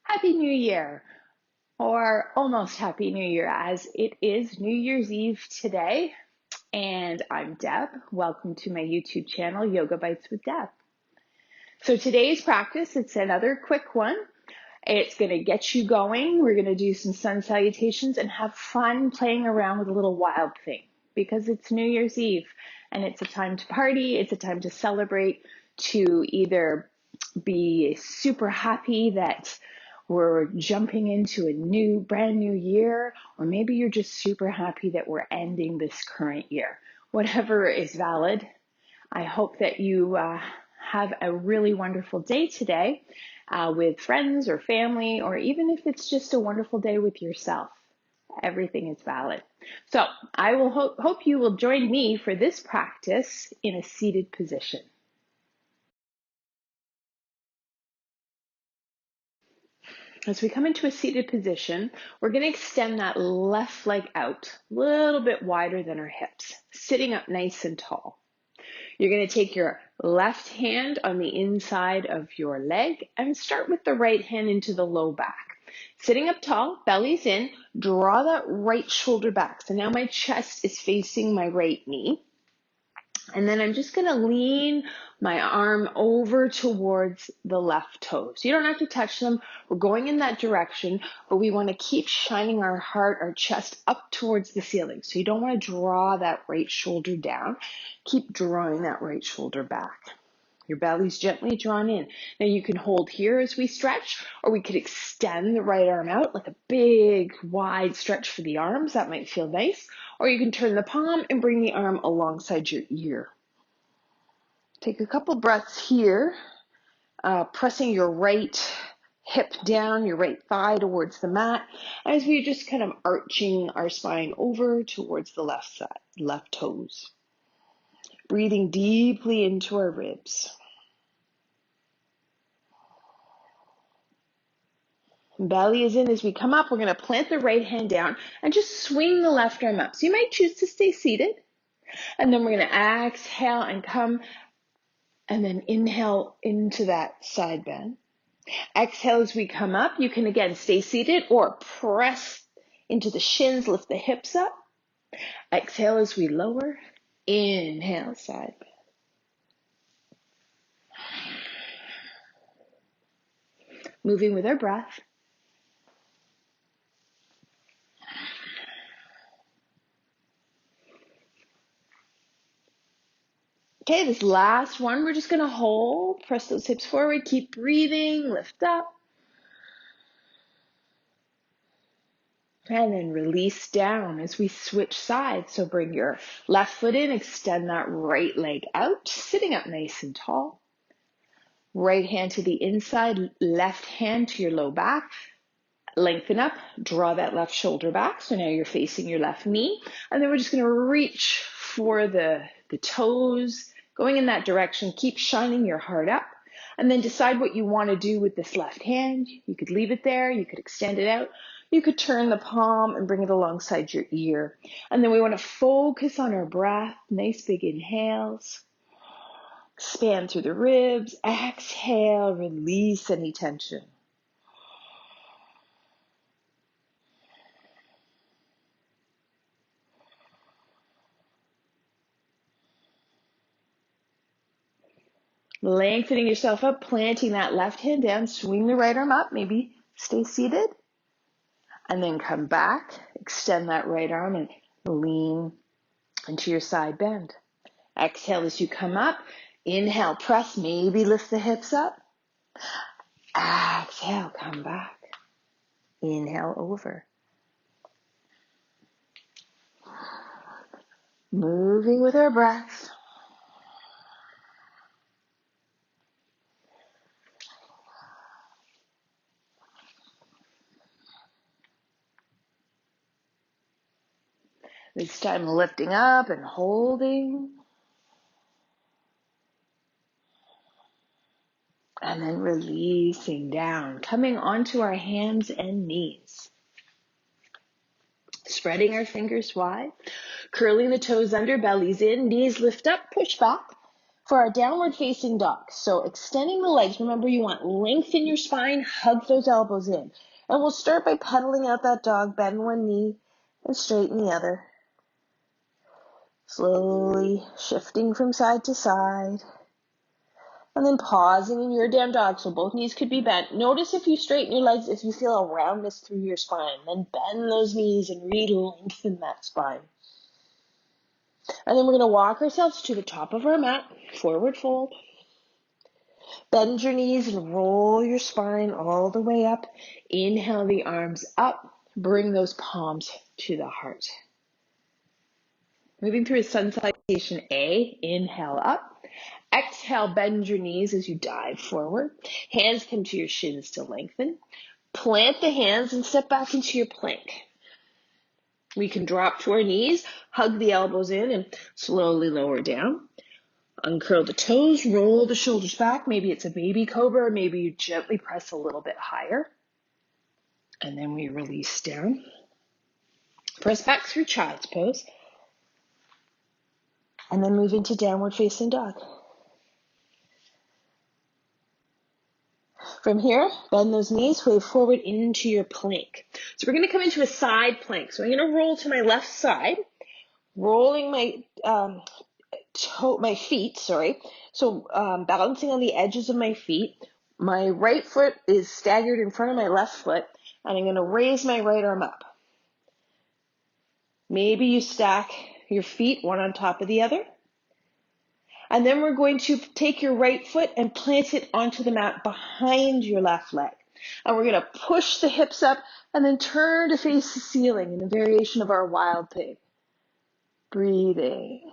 Happy New Year, or almost Happy New Year, as it is New Year's Eve today. And I'm Deb. Welcome to my YouTube channel, Yoga Bites with Deb. So today's practice, it's another quick one. It's going to get you going. We're going to do some sun salutations and have fun playing around with a little wild thing because it's New Year's Eve and it's a time to party. It's a time to celebrate, to either be super happy that we're jumping into a brand new year, or maybe you're just super happy that we're ending this current year. Whatever is valid. I hope that you have a really wonderful day today with friends or family, or even if it's just a wonderful day with yourself. Everything is valid. So I will hope you will join me for this practice in a seated position. As we come into a seated position, we're going to extend that left leg out a little bit wider than our hips, sitting up nice and tall. You're going to take your left hand on the inside of your leg and start with the right hand into the low back. Sitting up tall, belly's in, draw that right shoulder back. So now my chest is facing my right knee. And then I'm just going to lean my arm over towards the left toes. You don't have to touch them. We're going in that direction, but we want to keep shining our heart, our chest up towards the ceiling. So you don't want to draw that right shoulder down. Keep drawing that right shoulder back. Your belly's gently drawn in. Now you can hold here as we stretch, or we could extend the right arm out like a big, wide stretch for the arms. That might feel nice. Or you can turn the palm and bring the arm alongside your ear. Take a couple breaths here, pressing your right hip down, your right thigh towards the mat, as we're just kind of arching our spine over towards the left side, left toes. Breathing deeply into our ribs. Belly is in. As we come up, we're going to plant the right hand down and just swing the left arm up. So you might choose to stay seated. And then we're going to exhale and come, and then inhale into that side bend. Exhale as we come up. You can again stay seated or press into the shins, lift the hips up. Exhale as we lower. Inhale, side bend. Moving with our breath. Okay, this last one, we're just going to hold, press those hips forward, keep breathing, lift up. And then release down as we switch sides. So bring your left foot in, extend that right leg out, sitting up nice and tall. Right hand to the inside, left hand to your low back. Lengthen up, draw that left shoulder back. So now you're facing your left knee. And then we're just going to reach for the toes, going in that direction. Keep shining your heart up. And then decide what you want to do with this left hand. You could leave it there. You could extend it out. You could turn the palm and bring it alongside your ear. And then we want to focus on our breath. Nice big inhales. Expand through the ribs. Exhale, release any tension. Lengthening yourself up, planting that left hand down, swing the right arm up, maybe stay seated. And then come back, extend that right arm and lean into your side bend. Exhale as you come up. Inhale, press, maybe lift the hips up. Exhale, come back. Inhale over. Moving with our breath. This time lifting up and holding. And then releasing down, coming onto our hands and knees. Spreading our fingers wide, curling the toes under, bellies in, knees lift up, push back. For our downward facing dog, so extending the legs, remember you want length in your spine, hug those elbows in. And we'll start by pedaling out that dog, bend one knee and straighten the other. Slowly shifting from side to side. And then pausing in your down dog, so both knees could be bent. Notice if you straighten your legs, if you feel a roundness through your spine. Then bend those knees and re-lengthen that spine. And then we're going to walk ourselves to the top of our mat, forward fold. Bend your knees and roll your spine all the way up. Inhale the arms up. Bring those palms to the heart. Moving through a sun salutation A. Inhale up. Exhale, bend your knees as you dive forward. Hands come to your shins to lengthen. Plant the hands and step back into your plank. We can drop to our knees, hug the elbows in, and slowly lower down. Uncurl the toes, roll the shoulders back. Maybe it's a baby cobra, or maybe you gently press a little bit higher. And then we release down. Press back through child's pose. And then move into downward facing dog. From here, bend those knees, wave forward into your plank. So we're going to come into a side plank. So I'm going to roll to my left side, rolling my feet. So balancing on the edges of my feet. My right foot is staggered in front of my left foot, and I'm going to raise my right arm up. Maybe you stack your feet one on top of the other. And then we're going to take your right foot and plant it onto the mat behind your left leg. And we're going to push the hips up and then turn to face the ceiling in a variation of our wild thing. Breathing.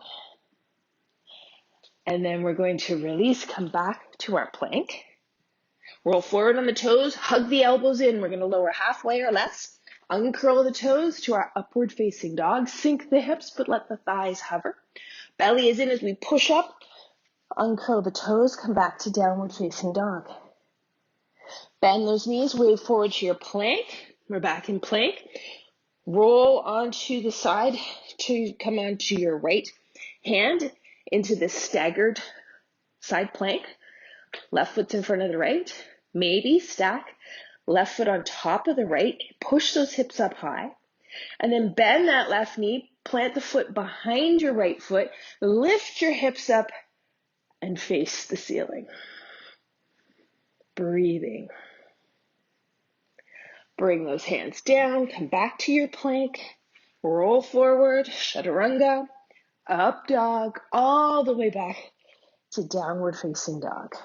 And then we're going to release, come back to our plank. Roll forward on the toes, hug the elbows in. We're going to lower halfway or less. Uncurl the toes to our upward facing dog. Sink the hips, but let the thighs hover. Belly is in as we push up. Uncurl the toes, come back to downward facing dog. Bend those knees, wave forward to your plank. We're back in plank. Roll onto the side to come onto your right hand into this staggered side plank. Left foot's in front of the right. Maybe stack left foot on top of the right. Push those hips up high. And then bend that left knee. Plant the foot behind your right foot. Lift your hips up and face the ceiling. Breathing. Bring those hands down. Come back to your plank. Roll forward. Chaturanga. Up dog. All the way back to downward facing dog.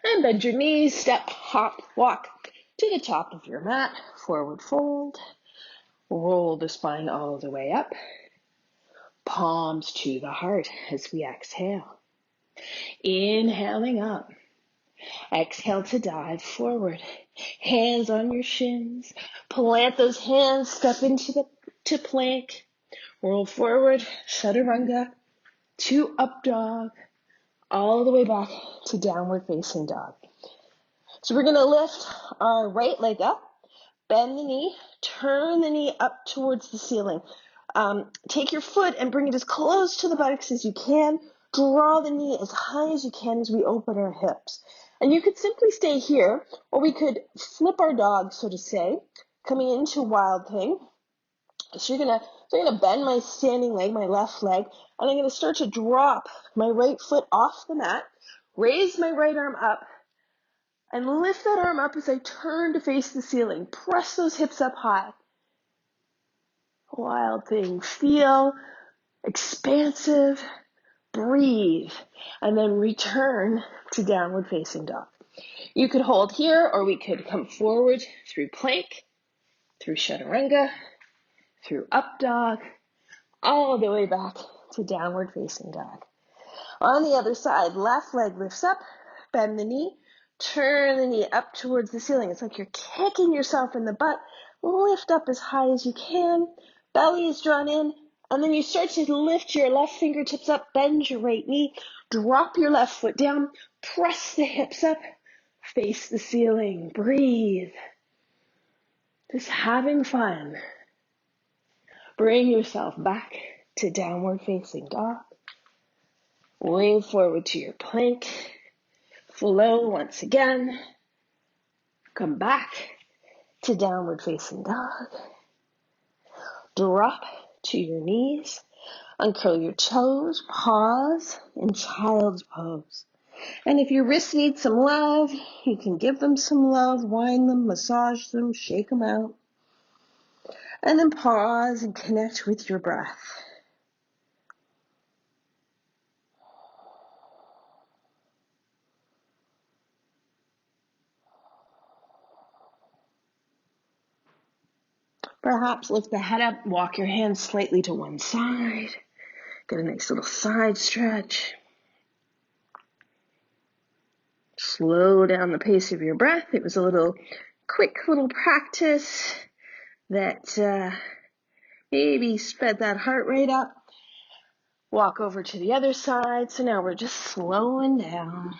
And bend your knees. Step, hop, walk to the top of your mat. Forward fold. Roll the spine all the way up. Palms to the heart as we exhale. Inhaling up. Exhale to dive forward. Hands on your shins. Plant those hands. Step into to plank. Roll forward. Chaturanga. To up dog. All the way back to downward facing dog. So we're going to lift our right leg up. Bend the knee. Turn the knee up towards the ceiling. Take your foot and bring it as close to the buttocks as you can. Draw the knee as high as you can as we open our hips. And you could simply stay here, or we could flip our dog, so to say, coming into wild thing. So I'm gonna bend my standing leg, my left leg, and I'm gonna start to drop my right foot off the mat, raise my right arm up, and lift that arm up as I turn to face the ceiling. Press those hips up high. Wild thing. Feel expansive. Breathe. And then return to downward facing dog. You could hold here, or we could come forward through plank, through chaturanga, through up dog, all the way back to downward facing dog. On the other side, left leg lifts up, bend the knee, turn the knee up towards the ceiling. It's like you're kicking yourself in the butt. Lift up as high as you can. Belly is drawn in. And then you start to lift your left fingertips up, bend your right knee, drop your left foot down, press the hips up, face the ceiling, breathe. Just having fun. Bring yourself back to downward facing dog. Lean forward to your plank. Flow once again. Come back to downward facing dog. Drop to your knees. Uncurl your toes. Pause in child's pose. And if your wrists need some love, you can give them some love, wind them, massage them, shake them out. And then pause and connect with your breath. Perhaps lift the head up, walk your hands slightly to one side. Get a nice little side stretch. Slow down the pace of your breath. It was a little quick little practice that maybe sped that heart rate up. Walk over to the other side. So now we're just slowing down.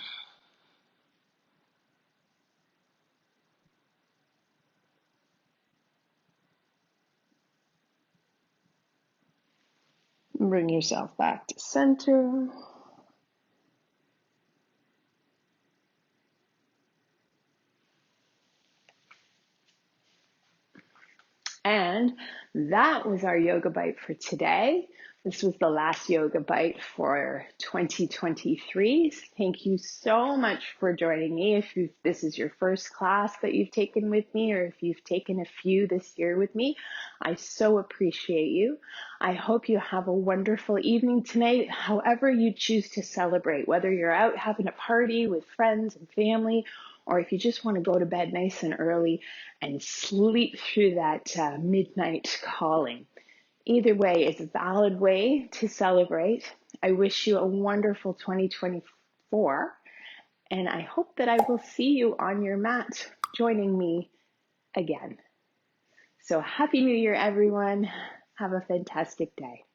Bring yourself back to center. And that was our yoga bite for today. This was the last yoga bite for 2023. Thank you so much for joining me. If this is your first class that you've taken with me, or if you've taken a few this year with me, I so appreciate you. I hope you have a wonderful evening tonight, however you choose to celebrate, whether you're out having a party with friends and family, or if you just want to go to bed nice and early and sleep through that midnight calling. Either way is a valid way to celebrate. I wish you a wonderful 2024, and I hope that I will see you on your mat joining me again. So happy New Year, everyone. Have a fantastic day.